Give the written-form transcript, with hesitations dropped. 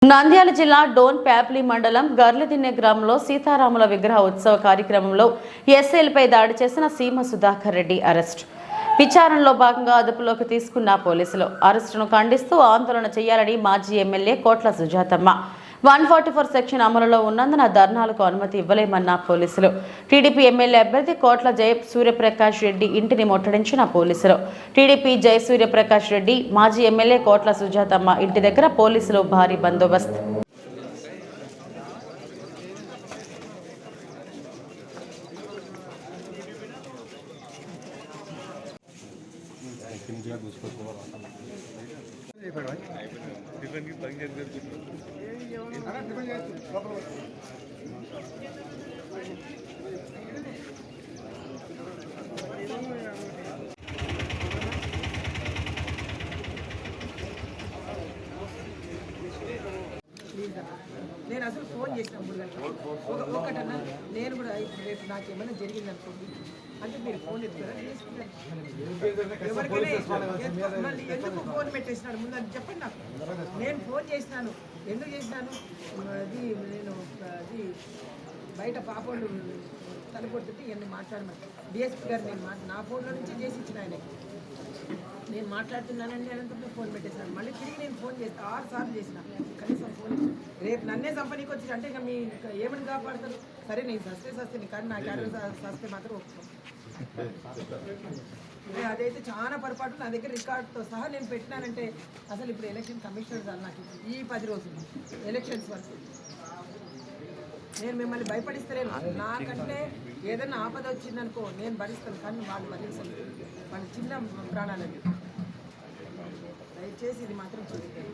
నంద్యాల జిల్లా డోన్ ప్యాప్లి మండలం గర్లదిన్నె గ్రామంలో సీతారాముల విగ్రహ ఉత్సవ కార్యక్రమంలో ఎస్ఐలపై దాడి చేసిన సీమ సుధాకర్ రెడ్డి అరెస్ట్. విచారణలో భాగంగా అదుపులోకి తీసుకున్న పోలీసులు అరెస్టును ఖండిస్తూ ఆందోళన చేయాలని మాజీ ఎమ్మెల్యే కోట్ల సుజాతమ్మ 144 సెక్షన్ అమలులో ఉన్నందున ధర్నాలకు అనుమతి ఇవ్వలేమన్న పోలీసులు. టీడీపీ ఎమ్మెల్యే అభ్యర్థి కోట్ల జయ సూర్యప్రకాష్ రెడ్డి ఇంటిని ముట్టడించిన పోలీసులు. టీడీపీ జయ సూర్యప్రకాష్ రెడ్డి మాజీ ఎమ్మెల్యే కోట్ల సుజాతమ్మ ఇంటి దగ్గర పోలీసులు భారీ బందోబస్తు. నేను అసలు ఫోన్ చేసిన 3 గంటలకు ఒకటన్నా నేను కూడా రేపు నాకు ఏమైనా జరిగింది అనుకోండి అంటే మీరు ఫోన్ ఎత్తుతారా మళ్ళీ ఎందుకు ఫోన్ పెట్టేసినాడు ముందు అది చెప్పండి నాకు. నేను ఫోన్ చేసినాను, ఎందుకు చేసినాను, అది నేను అది బయట పాపోళ్ళు తలపొడుతుంటే ఇవన్నీ మాట్లాడమని డిఎస్పీ గారు నేను నా ఫోన్లో నుంచే చేసి ఇచ్చిన ఆయనకి నేను మాట్లాడుతున్నానండి అనంతపురం ఫోన్ పెట్టేసాను. మళ్ళీ తిరిగి నేను ఫోన్ చేస్తాను 6 సార్లు చేసిన కనీసం ఫోన్ రేపు నన్నే కంపెనీకి వచ్చి అంటే ఇక మీ ఏమని కాపాడతారు. సరే నేను సస్తే కానీ నాకు ఎవరు సస్తే మాత్రం ఒప్పుకోను. అదైతే చాలా పొరపాటు నా దగ్గర రికార్డుతో సహా నేను పెట్టినానంటే అసలు ఇప్పుడు ఎలక్షన్ కమిషనర్ సార్ నాకు ఈ 10 రోజులు ఎలక్షన్స్ వరకు నేను మిమ్మల్ని భయపడిస్తలేను. నాకంటే ఏదైనా ఆపద వచ్చిందనుకో నేను భరిస్తాను, కానీ వాళ్ళు భరించను. వాళ్ళ చిన్న ప్రాణాలని దయచేసి ఇది మాత్రం చూస్తాను.